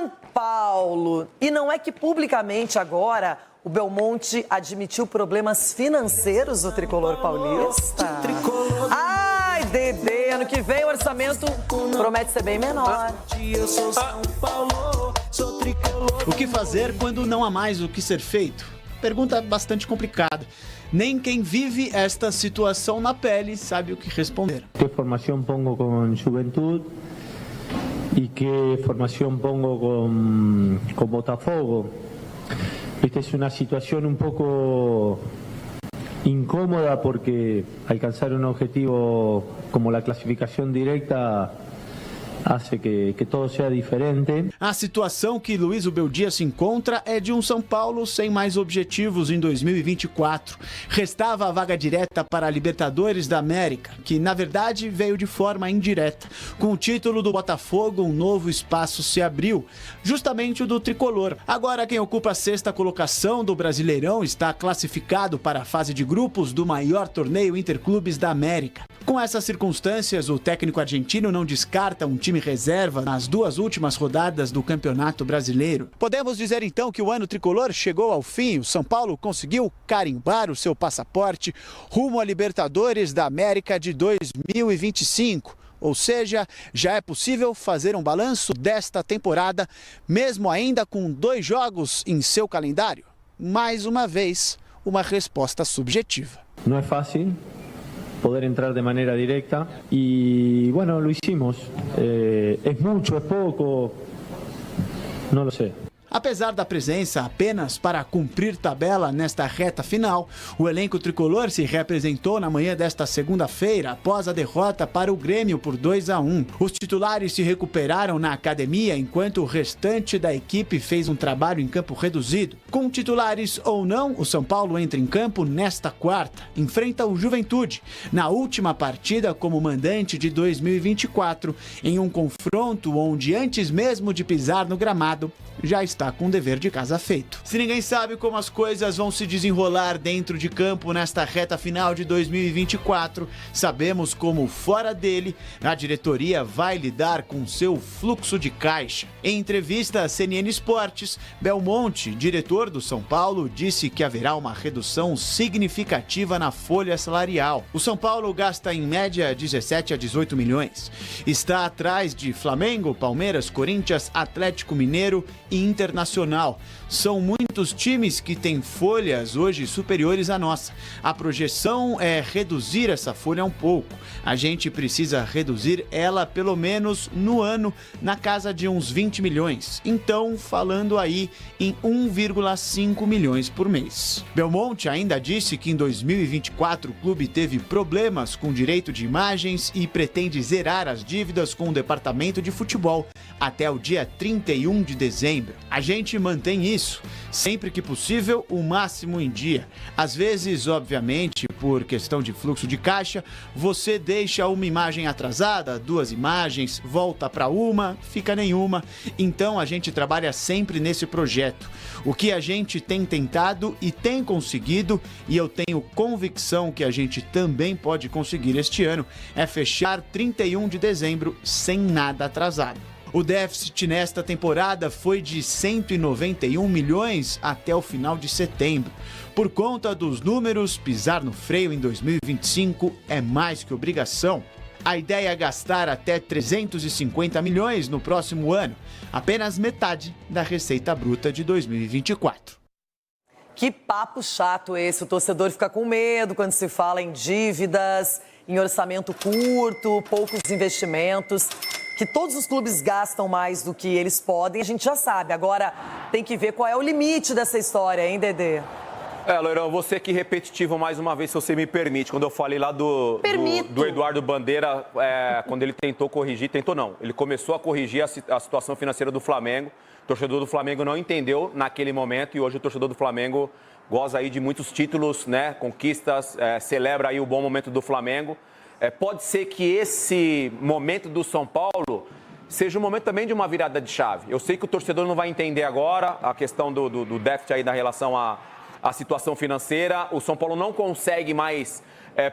São Paulo. E não é que publicamente agora o Belmonte admitiu problemas financeiros do tricolor paulista? Ai, Dedê, ano que vem o orçamento promete ser bem menor. O que fazer quando não há mais o que ser feito? Pergunta bastante complicada. Nem quem vive esta situação na pele sabe o que responder. Que formação pongo com Juventude e que formação pongo com Botafogo? Esta é uma situação um pouco incómoda porque alcançar um objetivo como a classificação direta hace que todo seja diferente. A situação que Luiz Ubeldia se encontra é de um São Paulo sem mais objetivos em 2024. Restava a vaga direta para a Libertadores da América, que na verdade veio de forma indireta. Com o título do Botafogo, um novo espaço se abriu, justamente o do tricolor. Agora quem ocupa a sexta colocação do Brasileirão está classificado para a fase de grupos do maior torneio interclubes da América. Com essas circunstâncias, o técnico argentino não descarta um time reserva nas duas últimas rodadas do Campeonato Brasileiro. Podemos dizer então que o ano tricolor chegou ao fim. O São Paulo conseguiu carimbar o seu passaporte rumo à Libertadores da América de 2025. Ou seja, já é possível fazer um balanço desta temporada, mesmo ainda com 2 jogos em seu calendário. Mais uma vez, uma resposta subjetiva. Não é fácil poder entrar de maneira directa y bueno, lo hicimos. ¿Es mucho, es poco? No lo sé. Apesar da presença apenas para cumprir tabela nesta reta final, o elenco tricolor se reapresentou na manhã desta segunda-feira após a derrota para o Grêmio por 2-1. Os titulares se recuperaram na academia enquanto o restante da equipe fez um trabalho em campo reduzido. Com titulares ou não, o São Paulo entra em campo nesta quarta. Enfrenta o Juventude na última partida como mandante de 2024, em um confronto onde antes mesmo de pisar no gramado, já está com o dever de casa feito. Se ninguém sabe como as coisas vão se desenrolar dentro de campo nesta reta final de 2024, sabemos como fora dele a diretoria vai lidar com seu fluxo de caixa. Em entrevista à CNN Esportes, Belmonte, diretor do São Paulo, disse que haverá uma redução significativa na folha salarial. O São Paulo gasta em média 17 a 18 milhões. Está atrás de Flamengo, Palmeiras, Corinthians, Atlético Mineiro e Internacional. São muitos times que têm folhas hoje superiores à nossa. A projeção é reduzir essa folha um pouco. A gente precisa reduzir ela pelo menos no ano na casa de uns 20 milhões. Então, falando aí em 1,5 milhões por mês. Belmonte ainda disse que em 2024 o clube teve problemas com direito de imagens e pretende zerar as dívidas com o departamento de futebol até o dia 31 de dezembro. A gente mantém isso, sempre que possível, o máximo em dia. Às vezes, obviamente, por questão de fluxo de caixa, você deixa uma imagem atrasada, 2 imagens, volta para uma, fica nenhuma. Então a gente trabalha sempre nesse projeto. O que a gente tem tentado e tem conseguido, e eu tenho convicção que a gente também pode conseguir este ano, é fechar 31 de dezembro sem nada atrasado. O déficit nesta temporada foi de 191 milhões até o final de setembro. Por conta dos números, pisar no freio em 2025 é mais que obrigação. A ideia é gastar até 350 milhões no próximo ano, apenas metade da receita bruta de 2024. Que papo chato esse, o torcedor fica com medo quando se fala em dívidas, em orçamento curto, poucos investimentos. Que todos os clubes gastam mais do que eles podem, a gente já sabe. Agora tem que ver qual é o limite dessa história, hein, Dedê? Loirão, eu vou ser aqui repetitivo mais uma vez, se você me permite. Quando eu falei lá do Eduardo Bandeira, quando ele tentou corrigir, ele começou a corrigir a situação financeira do Flamengo. O torcedor do Flamengo não entendeu naquele momento e hoje o torcedor do Flamengo goza aí de muitos títulos, né, conquistas, celebra aí o bom momento do Flamengo. Pode ser que esse momento do São Paulo seja um momento também de uma virada de chave. Eu sei que o torcedor não vai entender agora a questão do déficit aí da relação a situação financeira. O São Paulo não consegue mais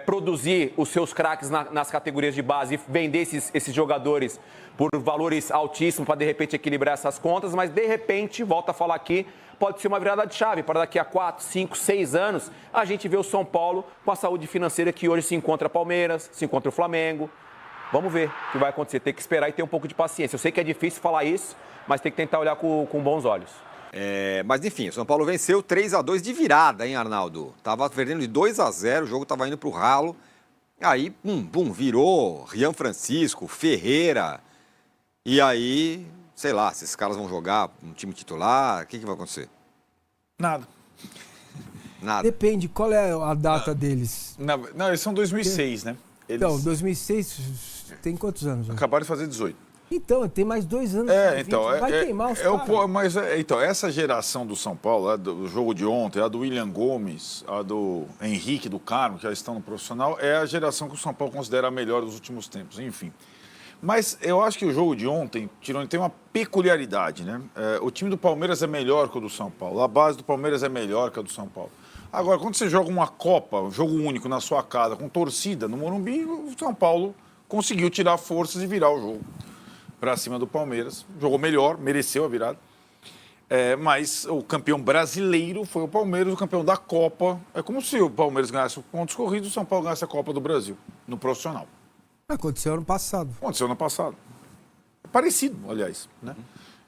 produzir os seus craques nas categorias de base e vender esses jogadores por valores altíssimos para, de repente, equilibrar essas contas. Mas, de repente, volto a falar aqui, pode ser uma virada de chave. Para daqui a 4, 5, 6 anos, a gente vê o São Paulo com a saúde financeira que hoje se encontra Palmeiras, se encontra o Flamengo. Vamos ver o que vai acontecer. Tem que esperar e ter um pouco de paciência. Eu sei que é difícil falar isso, mas tem que tentar olhar com bons olhos. Mas enfim, o São Paulo venceu 3-2 de virada, hein, Arnaldo? Tava perdendo de 2-0, o jogo tava indo pro ralo. Aí, virou Rian Francisco, Ferreira. E aí, sei lá, se esses caras vão jogar no time titular, o que vai acontecer? Nada. Nada. Depende, qual é a data deles? Não, eles são 2006, né? Eles Então, 2006 tem quantos anos? Já? acabaram de fazer 18. Então, tem mais 2 anos. Vai queimar os caras. Então, essa geração do São Paulo, do jogo de ontem, a do William Gomes, a do Henrique, do Carmo, que já estão no profissional, é a geração que o São Paulo considera a melhor dos últimos tempos, enfim. Mas eu acho que o jogo de ontem, Tironi, tem uma peculiaridade, né? O time do Palmeiras é melhor que o do São Paulo, a base do Palmeiras é melhor que a do São Paulo. Agora, quando você joga uma Copa, um jogo único na sua casa, com torcida, no Morumbi, o São Paulo conseguiu tirar forças e virar o jogo para cima do Palmeiras. Jogou melhor, mereceu a virada. Mas o campeão brasileiro foi o Palmeiras, o campeão da Copa. É como se o Palmeiras ganhasse pontos corridos e o São Paulo ganhasse a Copa do Brasil, no profissional. Aconteceu ano passado. Aconteceu ano passado. É parecido, aliás, né?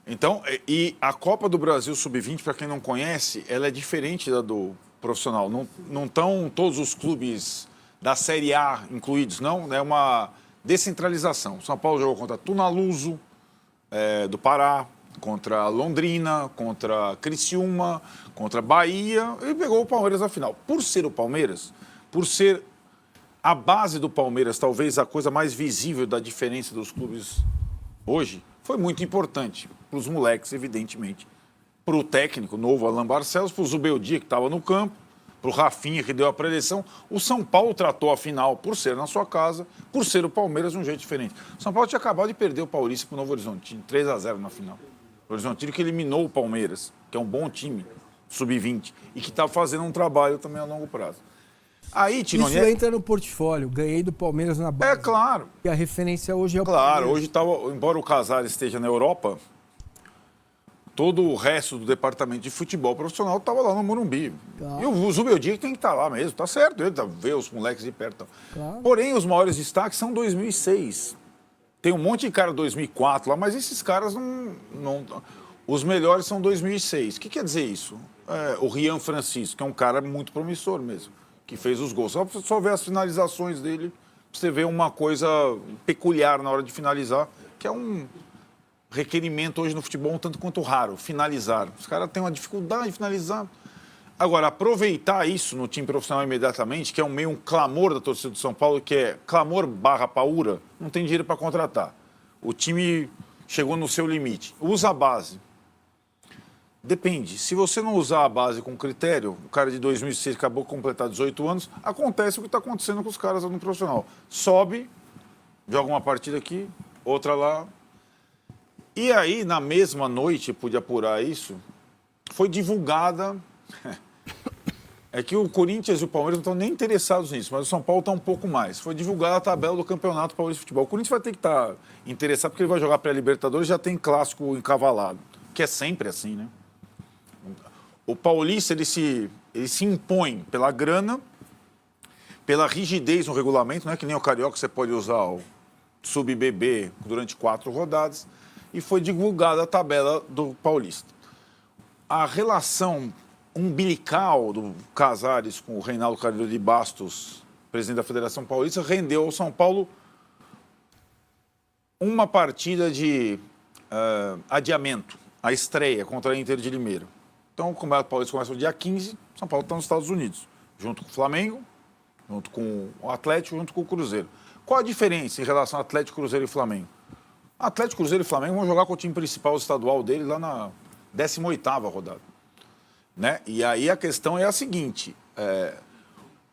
Então, e a Copa do Brasil Sub-20, para quem não conhece, ela é diferente da do profissional. Não estão todos os clubes da Série A incluídos, não. É uma descentralização. O São Paulo jogou contra Tunaluso, do Pará, contra Londrina, contra Criciúma, contra Bahia, e pegou o Palmeiras na final. Por ser o Palmeiras, por ser a base do Palmeiras, talvez a coisa mais visível da diferença dos clubes hoje, foi muito importante para os moleques, evidentemente. Para o técnico novo, Alan Barcelos, para o Zubeldia, que estava no campo, para o Rafinha, que deu a preleção. O São Paulo tratou a final, por ser na sua casa, por ser o Palmeiras, de um jeito diferente. O São Paulo tinha acabado de perder o Paulista para o Novo Horizontino, 3-0 na final. O Horizontino que eliminou o Palmeiras, que é um bom time, sub-20, e que está fazendo um trabalho também a longo prazo. Aí, Tironi, isso entra no portfólio. Ganhei do Palmeiras na base. É claro. E a referência hoje é o Claro, Palmeiras. hoje estava, embora o Casares esteja na Europa, todo o resto do departamento de futebol profissional estava lá no Morumbi. Claro. E o Zubeldia tem que estar lá mesmo, tá certo, ele vê os moleques de perto. Claro. Porém, os maiores destaques são 2006. Tem um monte de cara 2004 lá, mas esses caras não... Os melhores são 2006. O que quer dizer isso? O Rian Francisco, que é um cara muito promissor mesmo, que fez os gols. Só ver as finalizações dele, você vê uma coisa peculiar na hora de finalizar, que é um requerimento hoje no futebol um tanto quanto raro, finalizar. Os caras têm uma dificuldade de finalizar. Agora, aproveitar isso no time profissional imediatamente, que é meio um clamor da torcida do São Paulo, que é clamor / paura, não tem dinheiro para contratar. O time chegou no seu limite. Usa a base. Depende. Se você não usar a base com critério, o cara de 2006 acabou de completar 18 anos, acontece o que está acontecendo com os caras no profissional. Sobe, joga uma partida aqui, outra lá. E aí, na mesma noite, pude apurar isso, foi divulgada... É que o Corinthians e o Palmeiras não estão nem interessados nisso, mas o São Paulo está um pouco mais. Foi divulgada a tabela do Campeonato Paulista de Futebol. O Corinthians vai ter que estar interessado porque ele vai jogar pré-Libertadores e já tem clássico encavalado, que é sempre assim, né? O Paulista, ele se impõe pela grana, pela rigidez no regulamento, não é que nem o Carioca, você pode usar o sub-BB durante 4 rodadas, e foi divulgada a tabela do Paulista. A relação umbilical do Casares com o Reinaldo Carneiro de Bastos, presidente da Federação Paulista, rendeu ao São Paulo uma partida de adiamento, a estreia contra a Inter de Limeira. Então, o Campeonato Paulista começa no dia 15, São Paulo está nos Estados Unidos, junto com o Flamengo, junto com o Atlético, junto com o Cruzeiro. Qual a diferença em relação ao Atlético, Cruzeiro e Flamengo? Atlético, Cruzeiro e Flamengo vão jogar com o time principal estadual dele lá na 18ª rodada. Né? E aí a questão é a seguinte,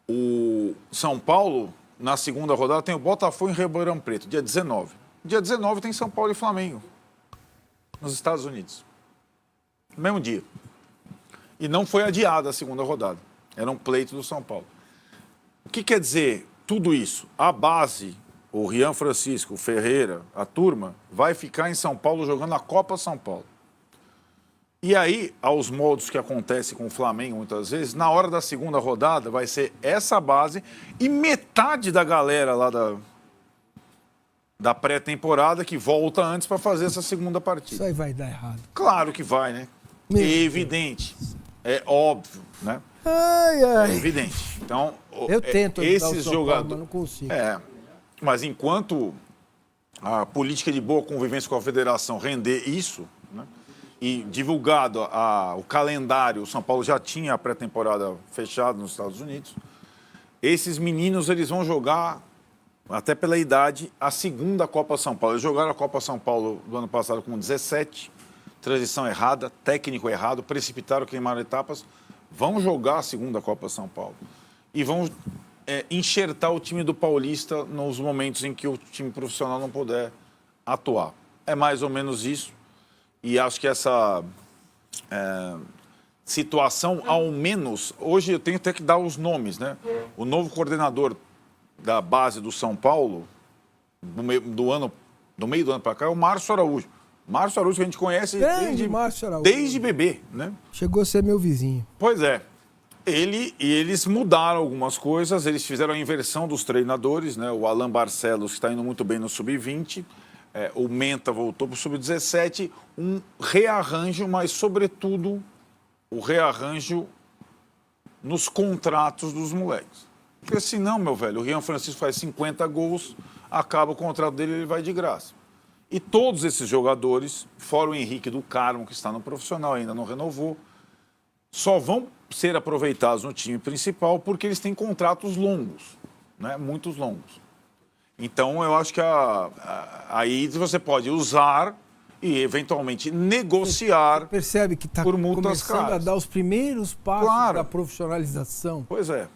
o São Paulo, na segunda rodada, tem o Botafogo em Ribeirão Preto, dia 19. Dia 19 tem São Paulo e Flamengo, nos Estados Unidos. No mesmo dia. E não foi adiada a segunda rodada. Era um pleito do São Paulo. O que quer dizer tudo isso? A base, o Rian Francisco, o Ferreira, a turma, vai ficar em São Paulo jogando a Copa São Paulo. E aí, aos modos que acontece com o Flamengo muitas vezes, na hora da segunda rodada vai ser essa base e metade da galera lá da pré-temporada que volta antes para fazer essa segunda partida. Isso aí vai dar errado. Claro que vai, né? É evidente. É óbvio, né? Ai, ai. É evidente. Então, Eu tento ajudar esses o São Paulo, jogadores. mas não consigo. Mas enquanto a política de boa convivência com a federação render isso, né? E divulgado o calendário, o São Paulo já tinha a pré-temporada fechada nos Estados Unidos, esses meninos eles vão jogar, até pela idade, a segunda Copa São Paulo. Eles jogaram a Copa São Paulo do ano passado com 17, transição errada, técnico errado, precipitaram, queimaram etapas, vão jogar a segunda Copa São Paulo. E vão enxertar o time do Paulista nos momentos em que o time profissional não puder atuar. É mais ou menos isso. E acho que essa situação, ao menos, hoje eu tenho até que dar os nomes, né? O novo coordenador da base do São Paulo, do meio do ano para cá, é o Márcio Araújo. Márcio Araújo, que a gente conhece desde bebê, né? Chegou a ser meu vizinho. Pois é. Eles mudaram algumas coisas, eles fizeram a inversão dos treinadores, né? O Alan Barcelos está indo muito bem no Sub-20, o Menta voltou para o Sub-17, um rearranjo, mas, sobretudo, o rearranjo nos contratos dos moleques. Porque senão, meu velho, o Rian Francisco faz 50 gols, acaba o contrato dele e ele vai de graça. E todos esses jogadores, fora o Henrique do Carmo, que está no profissional, ainda não renovou, só vão ser aproveitados no time principal porque eles têm contratos longos, né? Muitos longos. Então, eu acho que aí você pode usar e, eventualmente, negociar. Você percebe que está começando a dar os primeiros passos da profissionalização? Pois é.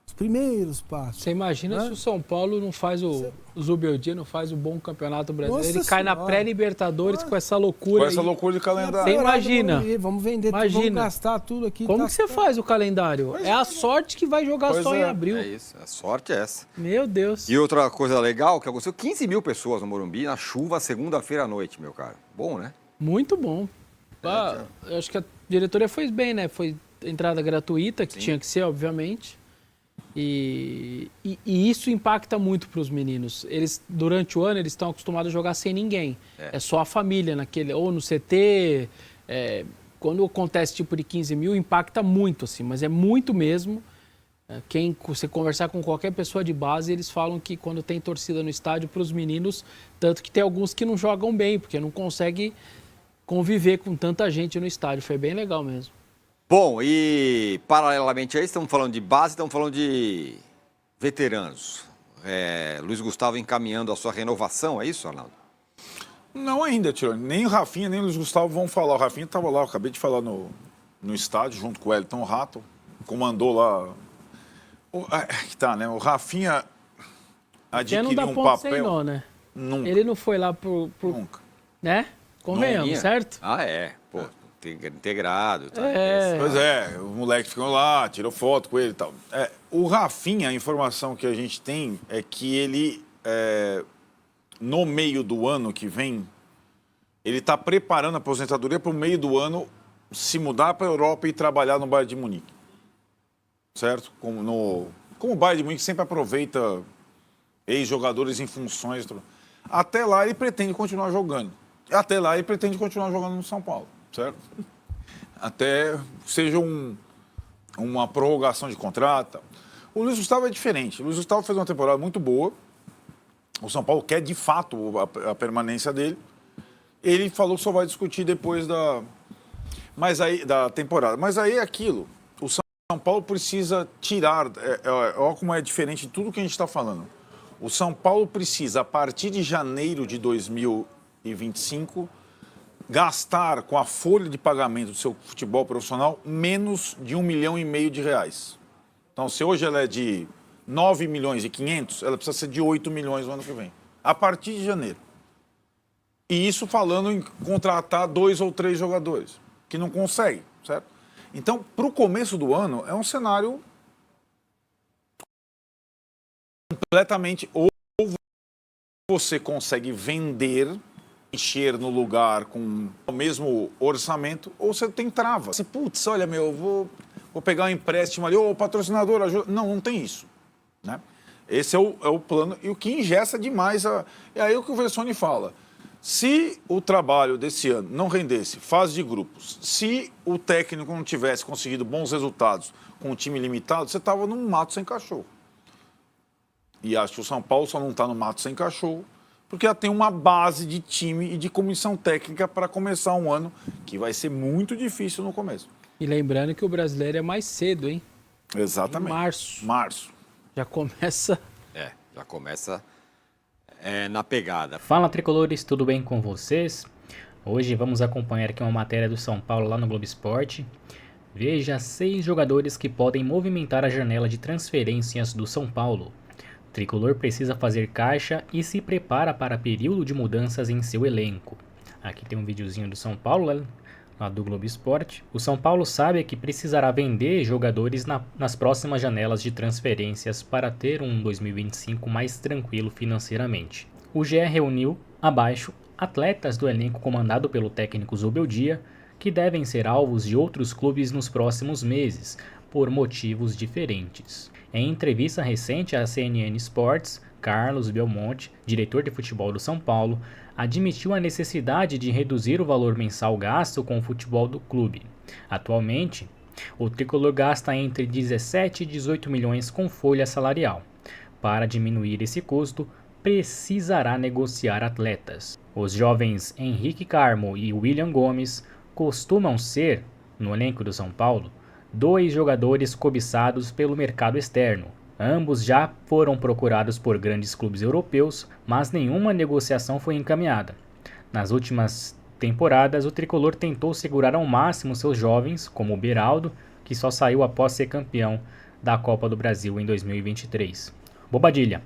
Os primeiros passos. Você imagina se o São Paulo não faz o Zubeldia, não faz o bom campeonato brasileiro, Nossa ele cai na pré-Libertadores com essa loucura. Com essa loucura de calendário. Você imagina. Vamos vender tudo, vamos gastar tudo aqui. Como que você faz o calendário? É a sorte que vai jogar só em abril. É isso, a sorte é essa. Meu Deus. E outra coisa legal que aconteceu, 15 mil pessoas no Morumbi, na chuva, segunda-feira à noite, meu caro. Bom, né? Muito bom. Eu acho que a diretoria fez bem, né? Foi entrada gratuita, que tinha que ser, obviamente. E isso impacta muito para os meninos. Eles, durante o ano, eles estão acostumados a jogar sem ninguém. É só a família, ou no CT. Quando acontece tipo de 15 mil, impacta muito, assim, mas é muito mesmo. Você conversar com qualquer pessoa de base, eles falam que quando tem torcida no estádio para os meninos, tanto que tem alguns que não jogam bem, porque não conseguem conviver com tanta gente no estádio. Foi bem legal mesmo. Bom, e paralelamente a isso, estamos falando de base, estamos falando de veteranos. Luiz Gustavo encaminhando a sua renovação, é isso, Arnaldo? Não ainda, Tirone. Nem o Rafinha, nem o Luiz Gustavo vão falar. O Rafinha estava lá, eu acabei de falar no estádio, junto com o Wellington Rato, comandou lá. Tá, né? O Rafinha adquiriu um papel... Sem nó, né? Nunca. Ele não foi lá por... Nunca. Né? Convenhamos, certo? Pô, integrado. Tá? Pois é, os moleques ficam lá, tirou foto com ele e tal. O Rafinha, a informação que a gente tem é que ele, no meio do ano que vem, ele está preparando a aposentadoria para o meio do ano se mudar para a Europa e trabalhar no Bayern de Munique. Certo? Como o Bayern de Munique sempre aproveita ex-jogadores em funções. Até lá ele pretende continuar jogando. Até lá ele pretende continuar jogando no São Paulo. Certo? Até seja uma prorrogação de contrato. O Luiz Gustavo é diferente. O Luiz Gustavo fez uma temporada muito boa. O São Paulo quer, de fato, a permanência dele. Ele falou que só vai discutir depois da temporada. Mas aí é aquilo. O São Paulo precisa tirar... Olha como é diferente de tudo que a gente está falando. O São Paulo precisa, a partir de janeiro de 2025... gastar com a folha de pagamento do seu futebol profissional menos de R$1,5 milhão de reais. Então, se hoje ela é de 9 milhões e 500, ela precisa ser de 8 milhões no ano que vem, a partir de janeiro. E isso falando em contratar 2 ou 3 jogadores, que não consegue, certo? Então, para o começo do ano, é um cenário completamente... Ou você consegue vender, encher no lugar com o mesmo orçamento, ou você tem trava. Você, putz, olha, vou pegar um empréstimo ali, o patrocinador ajuda. Não tem isso, né? Esse é o plano, e o que engessa demais. É aí o que o Vessone fala. Se o trabalho desse ano não rendesse fase de grupos, se o técnico não tivesse conseguido bons resultados com um time limitado, você estava num mato sem cachorro. E acho que o São Paulo só não está no mato sem cachorro, porque já tem uma base de time e de comissão técnica para começar um ano que vai ser muito difícil no começo. E lembrando que o brasileiro é mais cedo, hein? Exatamente. Em Março. Já começa... Já começa na pegada. Fala, tricolores, tudo bem com vocês? Hoje vamos acompanhar aqui uma matéria do São Paulo lá no Globo Esporte. Veja 6 jogadores que podem movimentar a janela de transferências do São Paulo. O tricolor precisa fazer caixa e se prepara para período de mudanças em seu elenco. Aqui tem um videozinho do São Paulo, lá do Globo Esporte. O São Paulo sabe que precisará vender jogadores nas próximas janelas de transferências para ter um 2025 mais tranquilo financeiramente. O GE reuniu, abaixo, atletas do elenco comandado pelo técnico Zubeldia, que devem ser alvos de outros clubes nos próximos meses, por motivos diferentes. Em entrevista recente à CNN Sports, Carlos Belmonte, diretor de futebol do São Paulo, admitiu a necessidade de reduzir o valor mensal gasto com o futebol do clube. Atualmente, o tricolor gasta entre 17 e 18 milhões com folha salarial. Para diminuir esse custo, precisará negociar atletas. Os jovens Henrique Carmo e William Gomes costumam ser, no elenco do São Paulo, 2 jogadores cobiçados pelo mercado externo. Ambos já foram procurados por grandes clubes europeus, mas nenhuma negociação foi encaminhada. Nas últimas temporadas, o tricolor tentou segurar ao máximo seus jovens, como o Beraldo, que só saiu após ser campeão da Copa do Brasil em 2023. Bobadilla.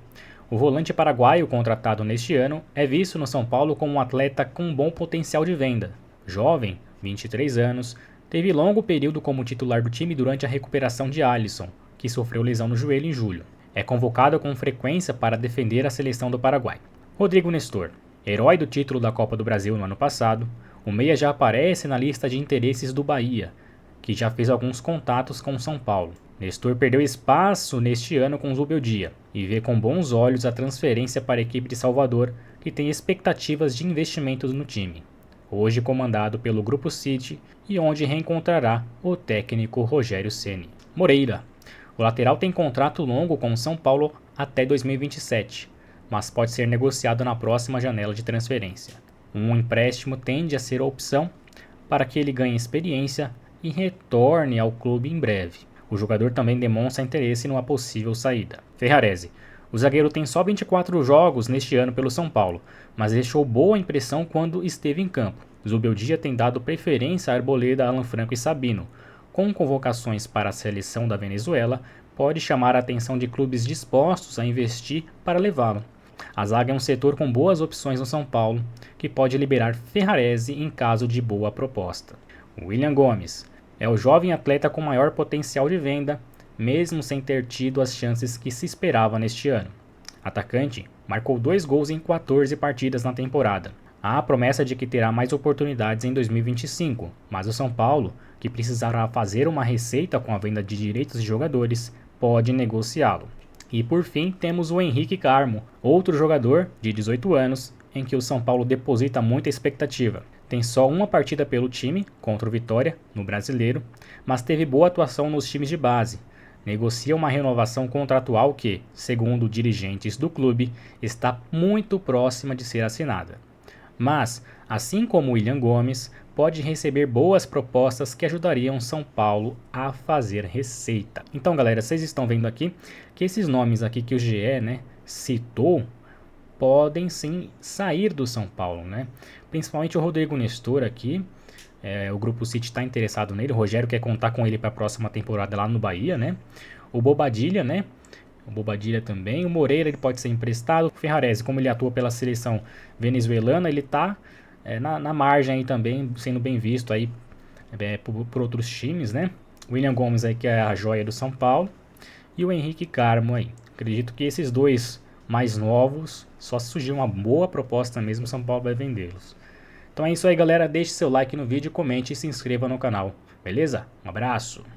O volante paraguaio contratado neste ano é visto no São Paulo como um atleta com bom potencial de venda. Jovem, 23 anos, teve longo período como titular do time durante a recuperação de Alisson, que sofreu lesão no joelho em julho. É convocado com frequência para defender a seleção do Paraguai. Rodrigo Nestor, herói do título da Copa do Brasil no ano passado, o meia já aparece na lista de interesses do Bahia, que já fez alguns contatos com o São Paulo. Nestor perdeu espaço neste ano com o Zubeldia e vê com bons olhos a transferência para a equipe de Salvador, que tem expectativas de investimentos no time. Hoje comandado pelo Grupo City e onde reencontrará o técnico Rogério Ceni. Moreira. O lateral tem contrato longo com o São Paulo até 2027, mas pode ser negociado na próxima janela de transferência. Um empréstimo tende a ser a opção para que ele ganhe experiência e retorne ao clube em breve. O jogador também demonstra interesse numa possível saída. Ferrarese. O zagueiro tem só 24 jogos neste ano pelo São Paulo, mas deixou boa impressão quando esteve em campo. Zubeldia tem dado preferência a Arboleda, Alan Franco e Sabino. Com convocações para a seleção da Venezuela, pode chamar a atenção de clubes dispostos a investir para levá-lo. A zaga é um setor com boas opções no São Paulo, que pode liberar Ferrarese em caso de boa proposta. William Gomes é o jovem atleta com maior potencial de venda, mesmo sem ter tido as chances que se esperava neste ano. Atacante, marcou 2 gols em 14 partidas na temporada. Há a promessa de que terá mais oportunidades em 2025, mas o São Paulo, que precisará fazer uma receita com a venda de direitos de jogadores, pode negociá-lo. E por fim, temos o Henrique Carmo, outro jogador de 18 anos, em que o São Paulo deposita muita expectativa. Tem só uma partida pelo time, contra o Vitória, no Brasileiro, mas teve boa atuação nos times de base. Negocia uma renovação contratual que, segundo dirigentes do clube, está muito próxima de ser assinada. Mas, assim como William Gomes, pode receber boas propostas que ajudariam São Paulo a fazer receita. Então, galera, vocês estão vendo aqui que esses nomes aqui que o GE, citou, podem sim sair do São Paulo, Principalmente o Rodrigo Nestor aqui. O Grupo City está interessado nele. O Rogério quer contar com ele para a próxima temporada lá no Bahia, O Bobadilla, O Bobadilla também. O Moreira, ele pode ser emprestado. O Ferrarese, como ele atua pela seleção venezuelana, ele está na margem aí também, sendo bem visto aí por outros times, né? William Gomes aí, que é a joia do São Paulo, e o Henrique Carmo aí. Acredito que esses dois mais novos, só se surgir uma boa proposta mesmo, o São Paulo vai vendê-los. Então é isso aí, galera. Deixe seu like no vídeo, comente e se inscreva no canal. Beleza? Um abraço!